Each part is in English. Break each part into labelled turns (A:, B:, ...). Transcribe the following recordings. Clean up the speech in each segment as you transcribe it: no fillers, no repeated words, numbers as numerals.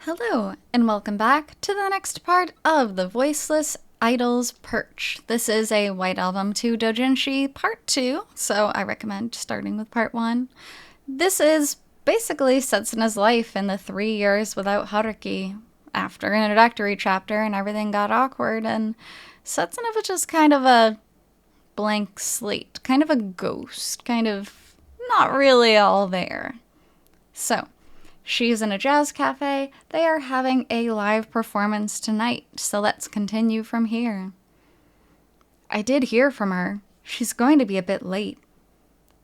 A: Hello, and welcome back to the next part of the Voiceless Idols Perch. This is a White Album 2 Doujinshi Part 2, so I recommend starting with Part 1. This is basically Setsuna's life in the 3 years without Haruki. After an introductory chapter and everything got awkward, and Setsuna was just kind of a blank slate, kind of a ghost, kind of not really all there. So, she's in a jazz cafe. They are having a live performance tonight, so let's continue from here. I did hear from her. She's going to be a bit late.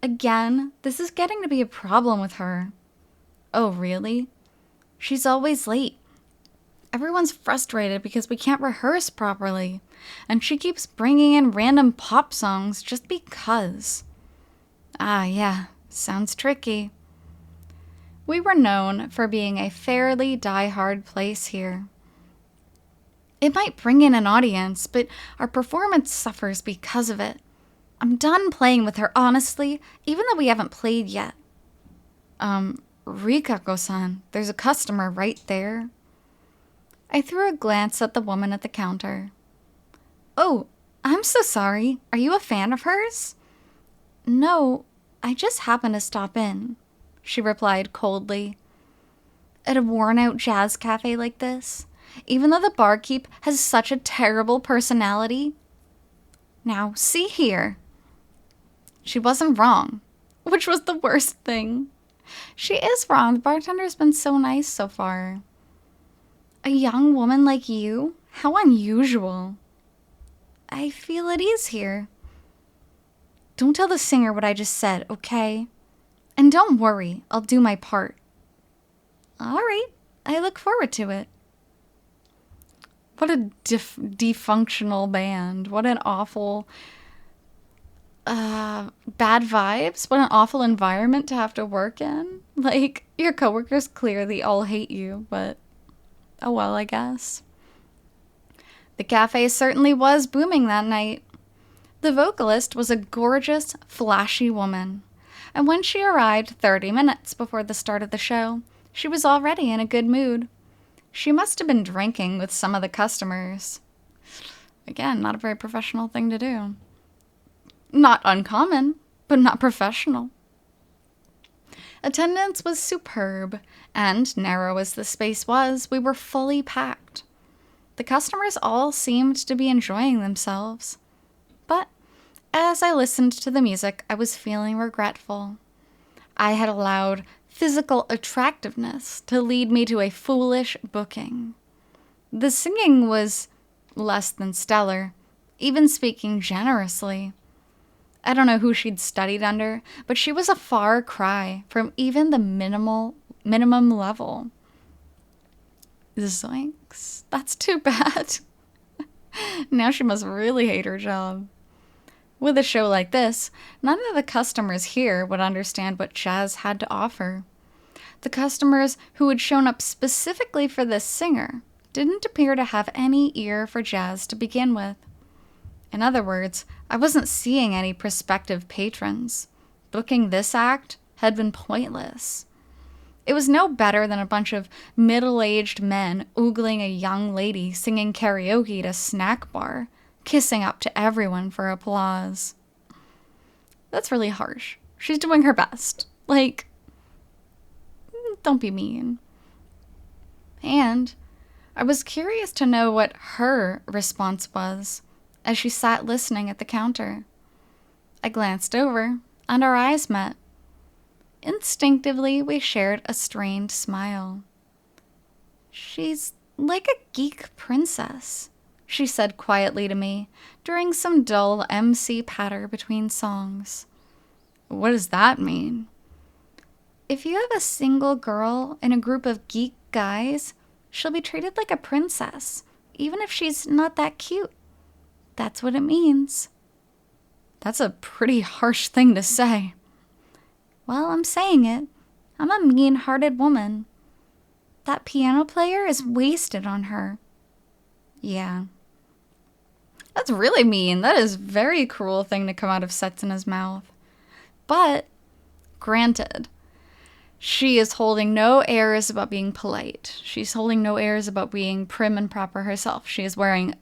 A: Again, this is getting to be a problem with her. Oh, really? She's always late. Everyone's frustrated because we can't rehearse properly, and she keeps bringing in random pop songs just because. Ah, yeah, sounds tricky. We were known for being a fairly die-hard place here. It might bring in an audience, but our performance suffers because of it. I'm done playing with her, honestly, even though we haven't played yet. Rikako-san, there's a customer right there. I threw a glance at the woman at the counter. Oh, I'm so sorry. Are you a fan of hers? No, I just happened to stop in, she replied coldly. At a worn-out jazz cafe like this, even though the barkeep has such a terrible personality? Now, see here. She wasn't wrong, which was the worst thing. She is wrong. The bartender's been so nice so far. A young woman like you? How unusual. I feel at ease here. Don't tell the singer what I just said, okay? And don't worry, I'll do my part. All right, I look forward to it. What a dysfunctional band. What an awful, bad vibes. What an awful environment to have to work in. Like, your coworkers clearly all hate you, but oh well, I guess. The cafe certainly was booming that night. The vocalist was a gorgeous, flashy woman, and when she arrived 30 minutes before the start of the show, she was already in a good mood. She must have been drinking with some of the customers. Again, not a very professional thing to do. Not uncommon, but not professional. Attendance was superb, and narrow as the space was, we were fully packed. The customers all seemed to be enjoying themselves. But as I listened to the music, I was feeling regretful. I had allowed physical attractiveness to lead me to a foolish booking. The singing was less than stellar, even speaking generously. I don't know who she'd studied under, but she was a far cry from even the minimum level. Zoinks. That's too bad. Now she must really hate her job. With a show like this, none of the customers here would understand what jazz had to offer. The customers who had shown up specifically for this singer didn't appear to have any ear for jazz to begin with. In other words, I wasn't seeing any prospective patrons. Booking this act had been pointless. It was no better than a bunch of middle-aged men oogling a young lady singing karaoke at a snack bar, kissing up to everyone for applause. That's really harsh. She's doing her best. Like, don't be mean. And I was curious to know what her response was as she sat listening at the counter. I glanced over, and our eyes met. Instinctively, we shared a strained smile. She's like a geek princess, she said quietly to me during some dull MC patter between songs. What does that mean? If you have a single girl in a group of geek guys, she'll be treated like a princess, even if she's not that cute. That's what it means. That's a pretty harsh thing to say. Well, I'm saying it. I'm a mean-hearted woman. That piano player is wasted on her. Yeah. That's really mean. That is a very cruel thing to come out of Setsuna's mouth. But, granted, She is holding no airs about being polite. She's holding no airs about being prim and proper herself. She is wearing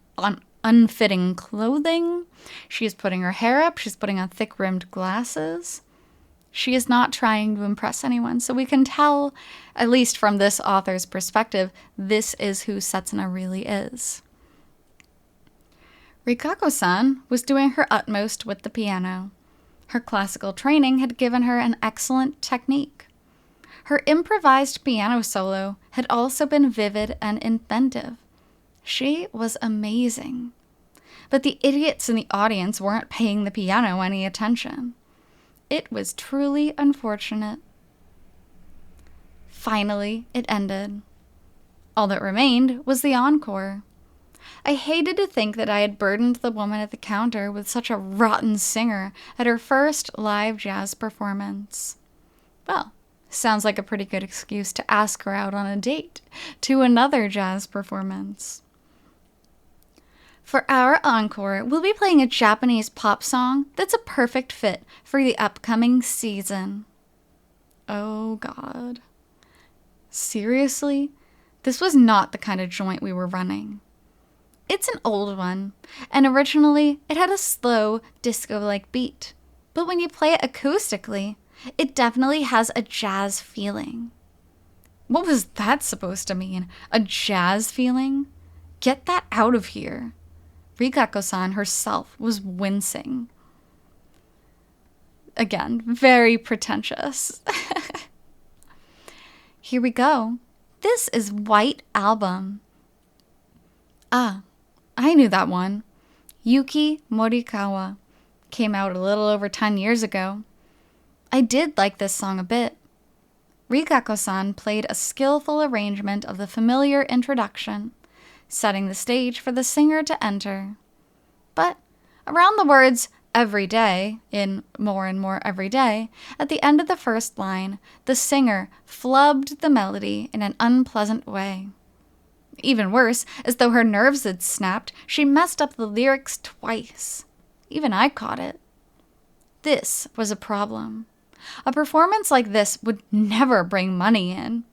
A: unfitting clothing. She is putting her hair up. She's putting on thick-rimmed glasses. She is not trying to impress anyone. So we can tell, at least from this author's perspective, this is who Setsuna really is. Rikako-san was doing her utmost with the piano. Her classical training had given her an excellent technique. Her improvised piano solo had also been vivid and inventive. She was amazing. But the idiots in the audience weren't paying the piano any attention. It was truly unfortunate. Finally, it ended. All that remained was the encore. I hated to think that I had burdened the woman at the counter with such a rotten singer at her first live jazz performance. Well, sounds like a pretty good excuse to ask her out on a date to another jazz performance. For our encore, we'll be playing a Japanese pop song that's a perfect fit for the upcoming season. Oh God. Seriously? This was not the kind of joint we were running. It's an old one, and originally it had a slow, disco-like beat. But when you play it acoustically, it definitely has a jazz feeling. What was that supposed to mean? A jazz feeling? Get that out of here. Rikako-san herself was wincing. Again, very pretentious. Here we go. This is White Album. Ah, I knew that one. Yuki Morikawa. Came out a little over 10 years ago. I did like this song a bit. Rikako-san played a skillful arrangement of the familiar introduction, setting the stage for the singer to enter. But around the words every day, in more and more every day, at the end of the first line, the singer flubbed the melody in an unpleasant way. Even worse, as though her nerves had snapped, she messed up the lyrics twice. Even I caught it. This was a problem. A performance like this would never bring money in.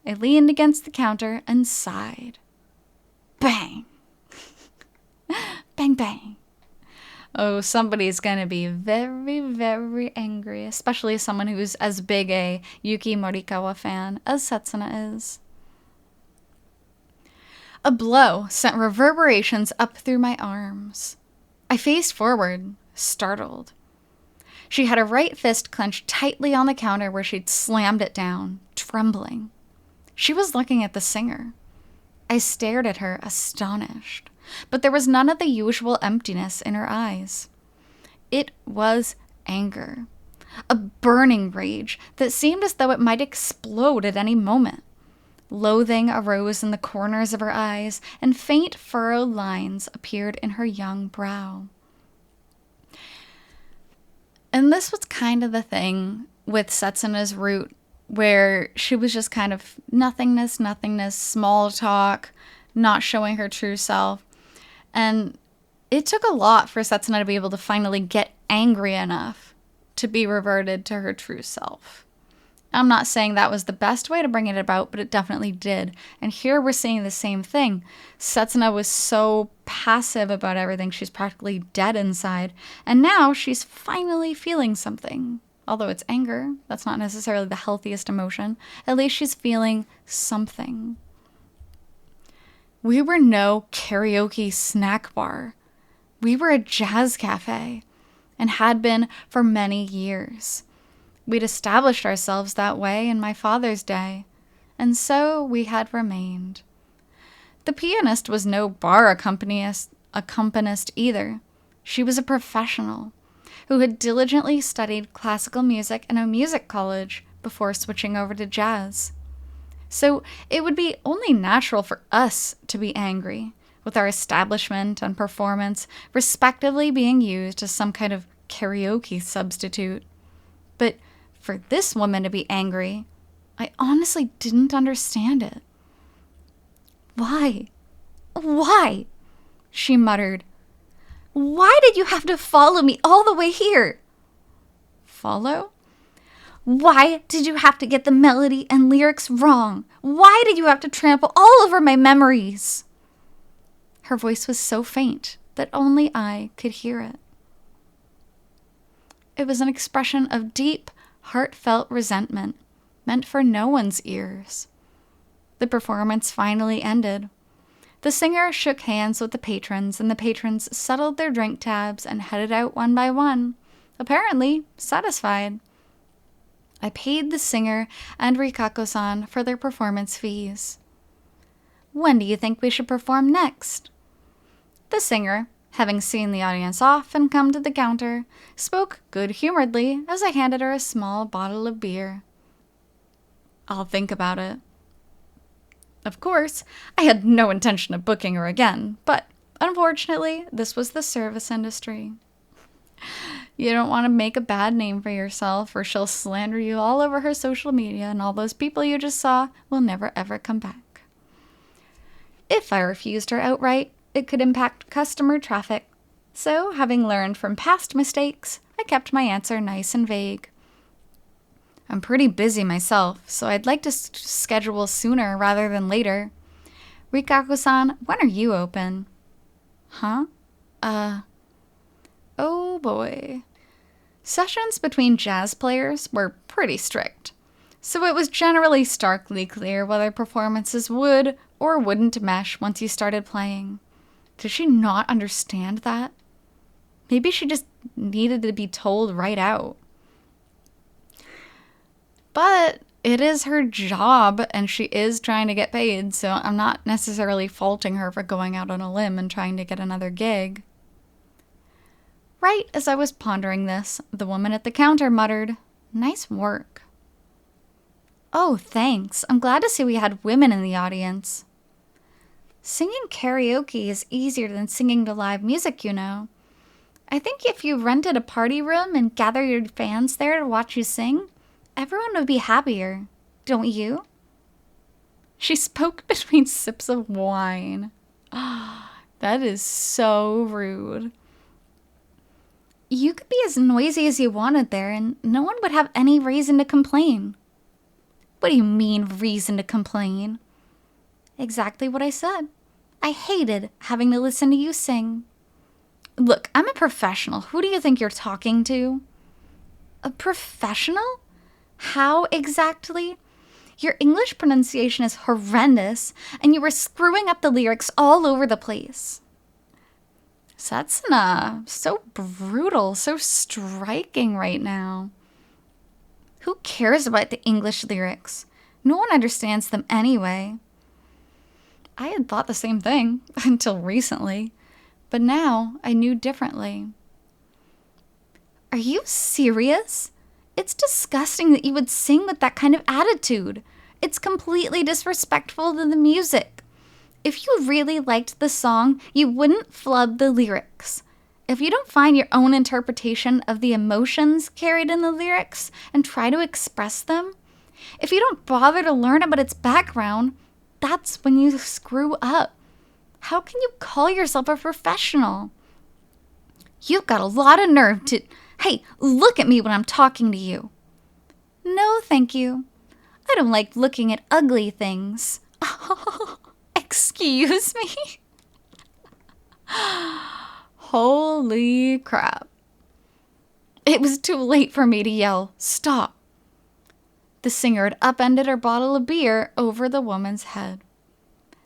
A: I leaned against the counter and sighed. Bang! Bang, bang. Oh, somebody's gonna be very, very angry, especially someone who's as big a Yuki Morikawa fan as Setsuna is. A blow sent reverberations up through my arms. I faced forward, startled. She had her right fist clenched tightly on the counter where she'd slammed it down, trembling. She was looking at the singer. I stared at her, astonished, but there was none of the usual emptiness in her eyes. It was anger, a burning rage that seemed as though it might explode at any moment. Loathing arose in the corners of her eyes, and faint furrowed lines appeared in her young brow. And this was kind of the thing with Setsuna's route, where she was just kind of nothingness, small talk, not showing her true self. And it took a lot for Setsuna to be able to finally get angry enough to be reverted to her true self. I'm not saying that was the best way to bring it about, but it definitely did. And here we're seeing the same thing. Setsuna was so passive about everything, she's practically dead inside. And now she's finally feeling something. Although it's anger, that's not necessarily the healthiest emotion. At least she's feeling something. We were no karaoke snack bar. We were a jazz cafe, and had been for many years. We'd established ourselves that way in my father's day, and so we had remained. The pianist was no bar accompanist either. She was a professional who had diligently studied classical music in a music college before switching over to jazz. So it would be only natural for us to be angry, with our establishment and performance respectively being used as some kind of karaoke substitute. But for this woman to be angry, I honestly didn't understand it. Why? Why? She muttered. Why did you have to follow me all the way here? Follow? Why did you have to get the melody and lyrics wrong? Why did you have to trample all over my memories? Her voice was so faint that only I could hear it. It was an expression of deep, heartfelt resentment, meant for no one's ears. The performance finally ended. The singer shook hands with the patrons, and the patrons settled their drink tabs and headed out one by one, apparently satisfied. I paid the singer and Rikako-san for their performance fees. When do you think we should perform next? The singer, having seen the audience off and come to the counter, spoke good-humoredly as I handed her a small bottle of beer. I'll think about it. Of course, I had no intention of booking her again, but unfortunately, this was the service industry. You don't want to make a bad name for yourself, or she'll slander you all over her social media, and all those people you just saw will never ever come back. If I refused her outright, it could impact customer traffic. So, having learned from past mistakes, I kept my answer nice and vague. I'm pretty busy myself, so I'd like to schedule sooner rather than later. Rikako-san, when are you open? Huh? Oh boy. Sessions between jazz players were pretty strict, so it was generally starkly clear whether performances would or wouldn't mesh once you started playing. Did she not understand that? Maybe she just needed to be told right out. But it is her job, and she is trying to get paid, so I'm not necessarily faulting her for going out on a limb and trying to get another gig. Right as I was pondering this, the woman at the counter muttered, "Nice work." Oh, thanks. I'm glad to see we had women in the audience. Singing karaoke is easier than singing to live music, you know. I think if you rented a party room and gathered your fans there to watch you sing, everyone would be happier, don't you? She spoke between sips of wine. That is so rude. You could be as noisy as you wanted there, and no one would have any reason to complain. What do you mean, reason to complain? Exactly what I said. I hated having to listen to you sing. Look, I'm a professional. Who do you think you're talking to? A professional? How exactly? Your English pronunciation is horrendous, and you were screwing up the lyrics all over the place. Setsuna, so brutal, so striking right now. Who cares about the English lyrics? No one understands them anyway. I had thought the same thing until recently, but now I knew differently. Are you serious? It's disgusting that you would sing with that kind of attitude. It's completely disrespectful to the music. If you really liked the song, you wouldn't flub the lyrics. If you don't find your own interpretation of the emotions carried in the lyrics and try to express them, if you don't bother to learn about its background, that's when you screw up. How can you call yourself a professional? You've got a lot of nerve to... Hey, look at me when I'm talking to you. No, thank you. I don't like looking at ugly things. Excuse me? Holy crap. It was too late for me to yell, "Stop." The singer had upended her bottle of beer over the woman's head.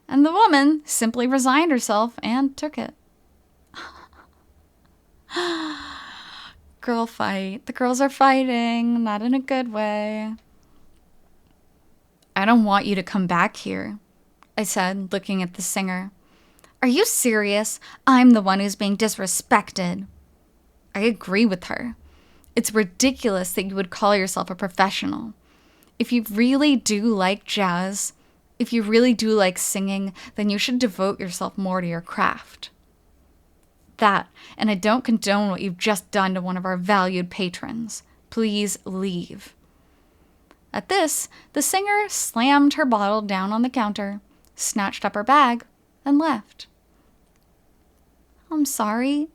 A: And the woman simply resigned herself and took it. Girl fight. The girls are fighting, not in a good way. I don't want you to come back here, I said, looking at the singer. Are you serious? I'm the one who's being disrespected. I agree with her. It's ridiculous that you would call yourself a professional. If you really do like jazz, if you really do like singing, then you should devote yourself more to your craft. That, and I don't condone what you've just done to one of our valued patrons. Please leave. At this, the singer slammed her bottle down on the counter, snatched up her bag, and left. I'm sorry,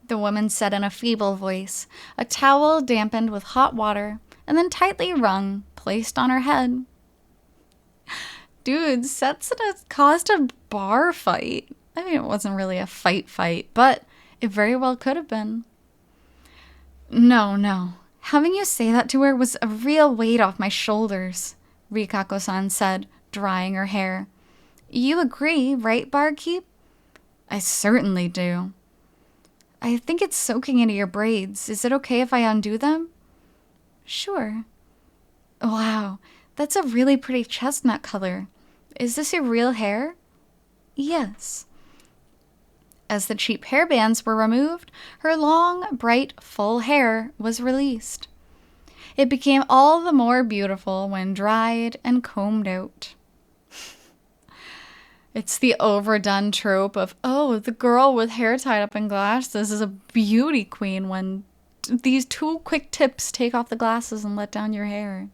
A: the woman said in a feeble voice, a towel dampened with hot water, and then tightly wrung, placed on her head. Dude, Setsuna caused a bar fight. I mean, it wasn't really a fight, but it very well could have been. No. Having you say that to her was a real weight off my shoulders, Rikako-san said, drying her hair. You agree, right, barkeep? I certainly do. I think it's soaking into your braids. Is it okay if I undo them? Sure. Wow, that's a really pretty chestnut color. Is this your real hair? Yes. As the cheap hairbands were removed, her long, bright, full hair was released. It became all the more beautiful when dried and combed out. It's the overdone trope of, oh, the girl with hair tied up in glasses is a beauty queen when these 2 quick tips take off the glasses and let down your hair.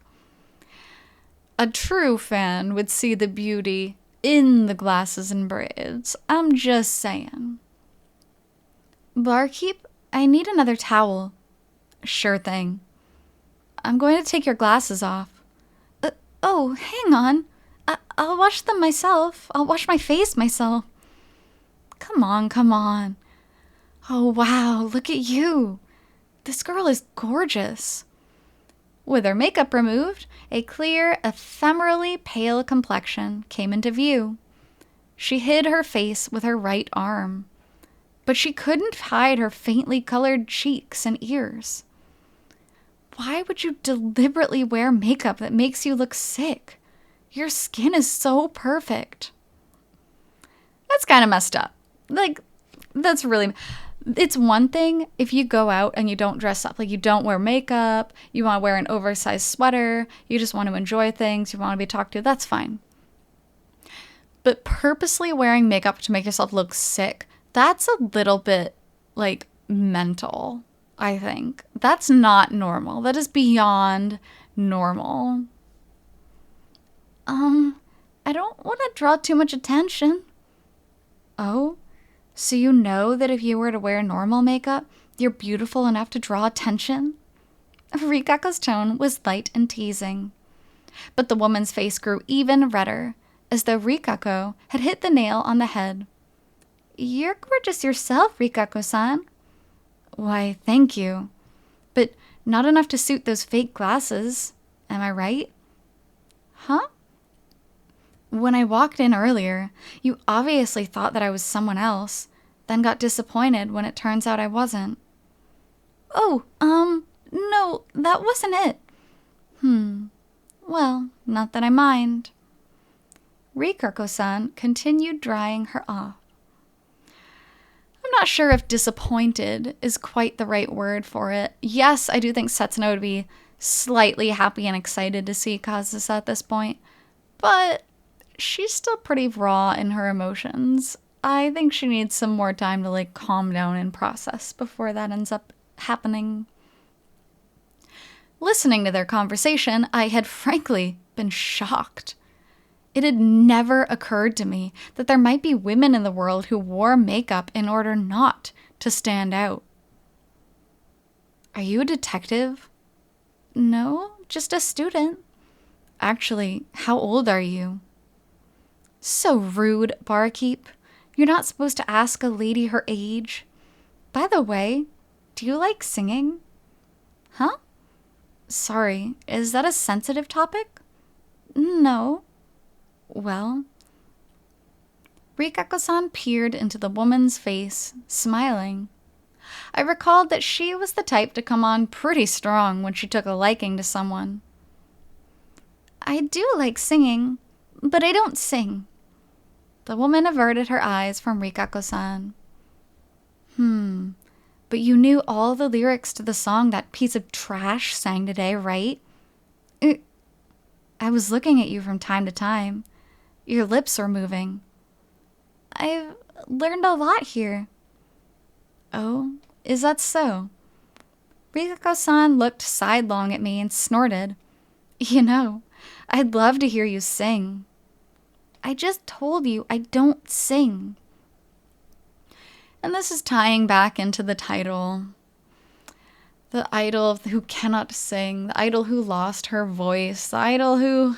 A: A true fan would see the beauty in the glasses and braids. I'm just saying. Barkeep, I need another towel. Sure thing. I'm going to take your glasses off. Oh, hang on. I'll wash them myself. I'll wash my face myself. Come on. Oh, wow, look at you. This girl is gorgeous. With her makeup removed, a clear, ephemerally pale complexion came into view. She hid her face with her right arm, but she couldn't hide her faintly colored cheeks and ears. Why would you deliberately wear makeup that makes you look sick? Your skin is so perfect. That's kind of messed up. That's really... It's one thing if you go out and you don't dress up, like you don't wear makeup, you want to wear an oversized sweater, you just want to enjoy things, you want to be talked to, that's fine. But purposely wearing makeup to make yourself look sick, that's a little bit, mental, I think. That's not normal. That is beyond normal. I don't want to draw too much attention. Oh? So you know that if you were to wear normal makeup, you're beautiful enough to draw attention? Rikako's tone was light and teasing. But the woman's face grew even redder, as though Rikako had hit the nail on the head. You're gorgeous yourself, Rikako-san. Why, thank you. But not enough to suit those fake glasses. Am I right? Huh? When I walked in earlier, you obviously thought that I was someone else, then got disappointed when it turns out I wasn't. Oh, no, that wasn't it. Well, not that I mind. Rikako-san continued drying her off. I'm not sure if disappointed is quite the right word for it. Yes, I do think Setsuna would be slightly happy and excited to see Kazusa at this point, but she's still pretty raw in her emotions. I think she needs some more time to calm down and process before that ends up happening. Listening to their conversation, I had frankly been shocked. It had never occurred to me that there might be women in the world who wore makeup in order not to stand out. Are you a detective? No, just a student. Actually, how old are you? So rude, barkeep. You're not supposed to ask a lady her age. By the way, do you like singing? Huh? Sorry, is that a sensitive topic? No. Well, Rikako-san peered into the woman's face, smiling. I recalled that she was the type to come on pretty strong when she took a liking to someone. I do like singing, but I don't sing. The woman averted her eyes from Rikako-san. But you knew all the lyrics to the song that piece of trash sang today, right? I was looking at you from time to time. Your lips were moving. I've learned a lot here. Oh, is that so? Rikako-san looked sidelong at me and snorted. You know, I'd love to hear you sing. I just told you I don't sing. And this is tying back into the title. The idol who cannot sing, the idol who lost her voice, the idol who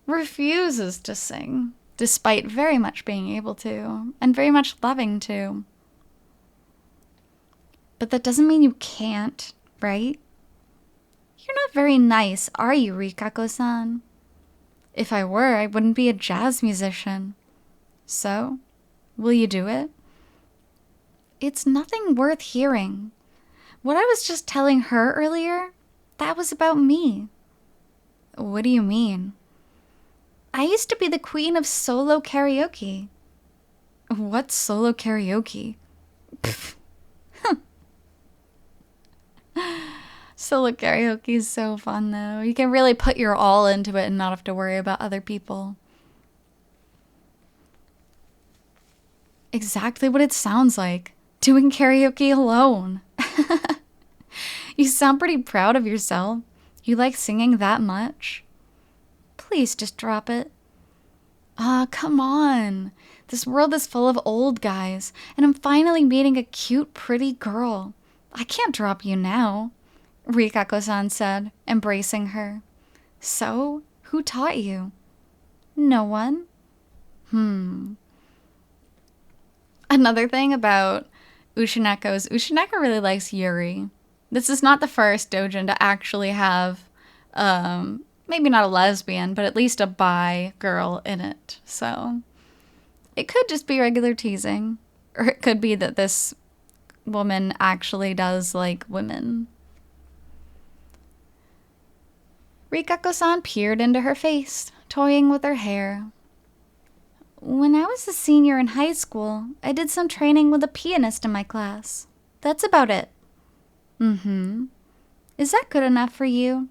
A: refuses to sing, despite very much being able to, and very much loving to. But that doesn't mean you can't, right? You're not very nice, are you, Rikako-san? If I were, I wouldn't be a jazz musician. So, will you do it? It's nothing worth hearing. What I was just telling her earlier, that was about me. What do you mean? I used to be the queen of solo karaoke. What's solo karaoke? Solo karaoke is so fun, though. You can really put your all into it and not have to worry about other people. Exactly what it sounds like. Doing karaoke alone. You sound pretty proud of yourself. You like singing that much? Please just drop it. Come on. This world is full of old guys, and I'm finally meeting a cute, pretty girl. I can't drop you now, Rikako-san said, embracing her. So, who taught you? No one. Another thing about Ushineko is Ushineko really likes Yuri. This is not the first doujin to actually have, maybe not a lesbian, but at least a bi girl in it. So, it could just be regular teasing. Or it could be that this woman actually does like women. Rikako-san peered into her face, toying with her hair. When I was a senior in high school, I did some training with a pianist in my class. That's about it. Is that good enough for you?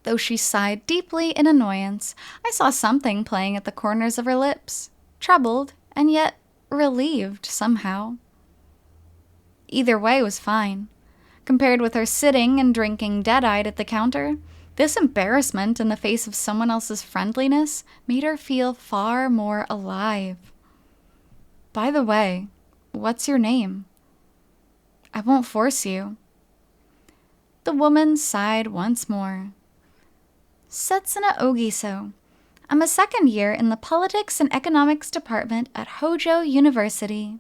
A: Though she sighed deeply in annoyance, I saw something playing at the corners of her lips, troubled and yet relieved somehow. Either way was fine. Compared with her sitting and drinking dead-eyed at the counter, this embarrassment in the face of someone else's friendliness made her feel far more alive. By the way, what's your name? I won't force you. The woman sighed once more. Setsuna Ogiso. I'm a second year in the Politics and Economics Department at Hojo University.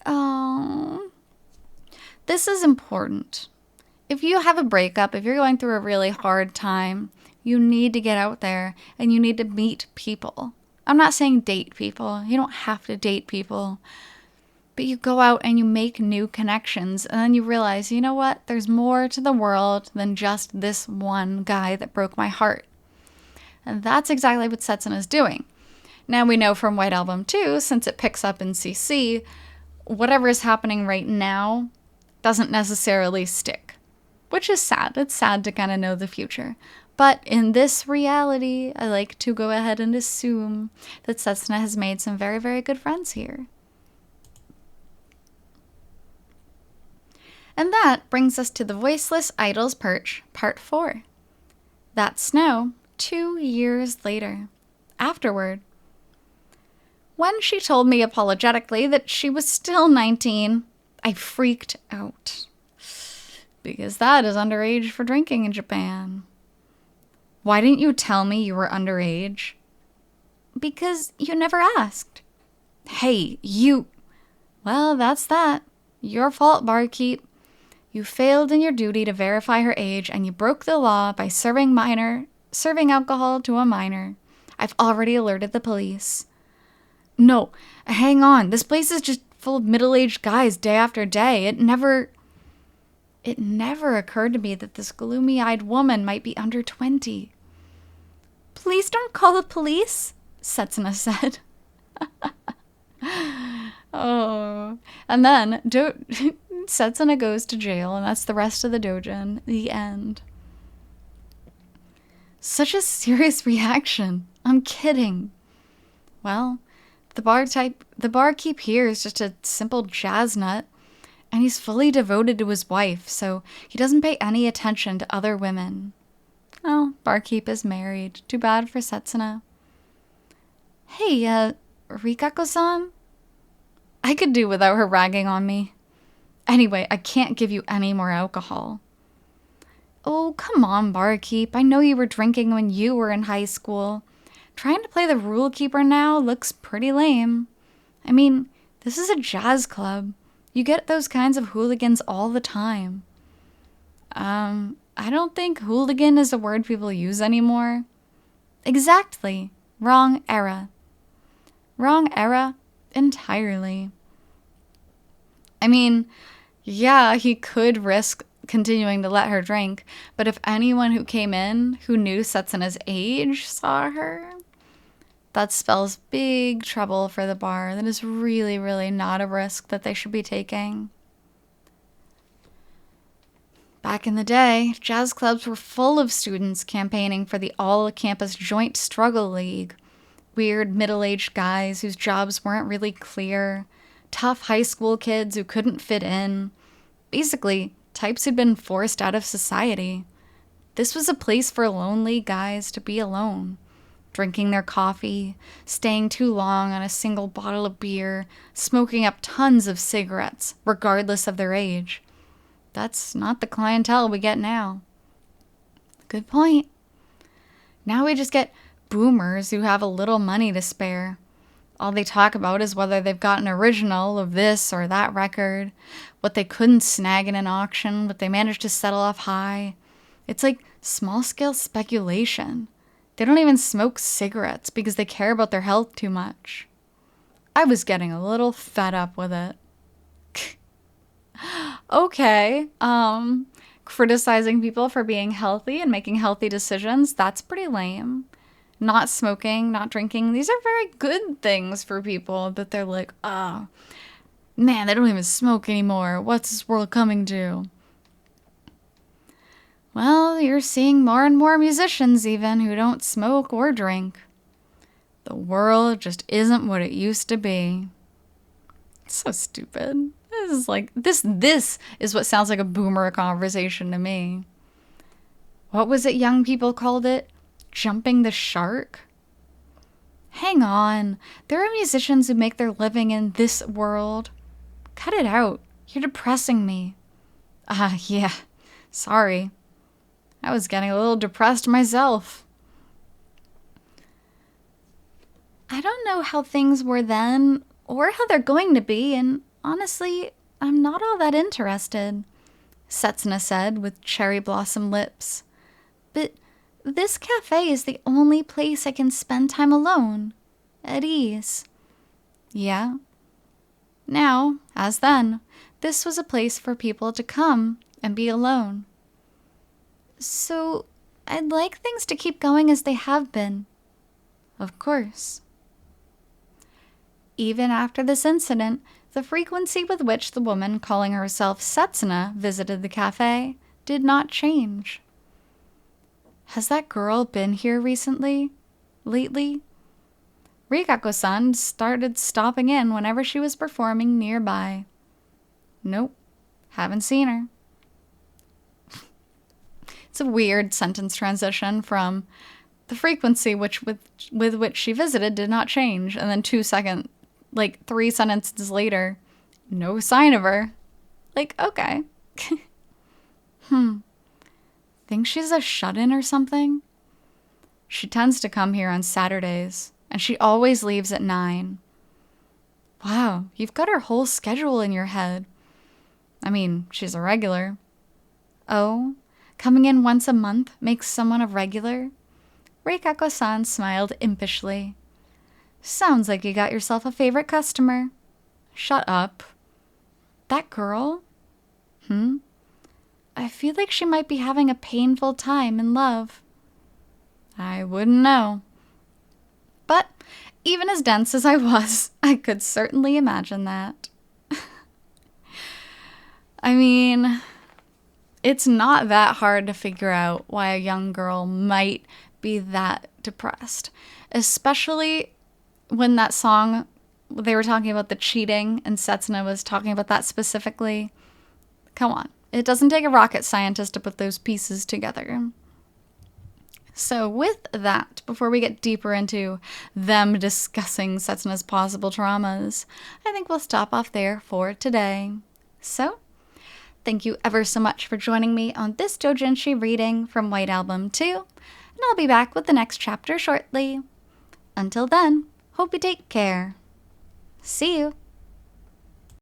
A: Oh, this is important. If you have a breakup, if you're going through a really hard time, you need to get out there and you need to meet people. I'm not saying date people. You don't have to date people. But you go out and you make new connections and then you realize, you know what? There's more to the world than just this one guy that broke my heart. And that's exactly what Setsuna is doing. Now we know from White Album 2, since it picks up in CC, whatever is happening right now doesn't necessarily stick. Which is sad. It's sad to kind of know the future. But in this reality, I like to go ahead and assume that Setsuna has made some very, very good friends here. And that brings us to the Voiceless Idols Perch, Part 4. That snow, 2 years later. Afterward. When she told me apologetically that she was still 19, I freaked out. Because that is underage for drinking in Japan. Why didn't you tell me you were underage? Because you never asked. Hey, you... Well, that's that. Your fault, barkeep. You failed in your duty to verify her age, and you broke the law by serving alcohol to a minor. I've already alerted the police. No, hang on. This place is just full of middle-aged guys day after day. It never occurred to me that this gloomy-eyed woman might be under 20. Please don't call the police, Setsuna said. Oh. And then Setsuna goes to jail, and that's the rest of the doujin. The end. Such a serious reaction. I'm kidding. Well, the barkeep here is just a simple jazz nut, and he's fully devoted to his wife, so he doesn't pay any attention to other women. Oh, barkeep is married. Too bad for Setsuna. Hey, Rikako-san? I could do without her ragging on me. Anyway, I can't give you any more alcohol. Oh, come on, barkeep. I know you were drinking when you were in high school. Trying to play the rule keeper now looks pretty lame. I mean, this is a jazz club. You get those kinds of hooligans all the time. I don't think hooligan is a word people use anymore. Exactly. Wrong era. Wrong era entirely. I mean, yeah, he could risk continuing to let her drink, but if anyone who came in who knew Setsuna's age saw her, that spells big trouble for the bar. That is really, really not a risk that they should be taking. Back in the day, jazz clubs were full of students campaigning for the all-campus Joint Struggle League. Weird middle-aged guys whose jobs weren't really clear. Tough high school kids who couldn't fit in. Basically, types who'd been forced out of society. This was a place for lonely guys to be alone. Drinking their coffee, staying too long on a single bottle of beer, smoking up tons of cigarettes, regardless of their age. That's not the clientele we get now. Good point. Now we just get boomers who have a little money to spare. All they talk about is whether they've got an original of this or that record, what they couldn't snag in an auction, what they managed to settle off high. It's like small-scale speculation. They don't even smoke cigarettes because they care about their health too much. I was getting a little fed up with it. Okay, criticizing people for being healthy and making healthy decisions, that's pretty lame. Not smoking, not drinking, these are very good things for people, but they're like, oh, man, they don't even smoke anymore. What's this world coming to? Well, you're seeing more and more musicians even who don't smoke or drink. The world just isn't what it used to be. It's so stupid. This is like, this is what sounds like a boomer conversation to me. What was it young people called it? Jumping the shark? Hang on. There are musicians who make their living in this world. Cut it out. You're depressing me. Yeah. Sorry. I was getting a little depressed myself. I don't know how things were then or how they're going to be, and honestly, I'm not all that interested, Setsuna said with cherry blossom lips. But this cafe is the only place I can spend time alone, at ease. Yeah. Now, as then, this was a place for people to come and be alone. So, I'd like things to keep going as they have been. Of course. Even after this incident, the frequency with which the woman calling herself Setsuna visited the cafe did not change. Has that girl been here recently? Lately? Rikako-san started stopping in whenever she was performing nearby. Nope, haven't seen her. It's a weird sentence transition from the frequency with which she visited did not change, and then 3 sentences later, no sign of her. Like, okay. Think she's a shut-in or something? She tends to come here on Saturdays, and she always leaves at 9. Wow, you've got her whole schedule in your head. I mean, she's a regular. Oh, coming in once a month makes someone a regular? Reikako-san smiled impishly. Sounds like you got yourself a favorite customer. Shut up. That girl? I feel like she might be having a painful time in love. I wouldn't know. But even as dense as I was, I could certainly imagine that. I mean, it's not that hard to figure out why a young girl might be that depressed, especially when that song, they were talking about the cheating and Setsuna was talking about that specifically. Come on. It doesn't take a rocket scientist to put those pieces together. So with that, before we get deeper into them discussing Setsuna's possible traumas, I think we'll stop off there for today. So, Thank you ever so much for joining me on this Doujinshi reading from White Album 2, and I'll be back with the next chapter shortly. Until then, hope you take care. See you!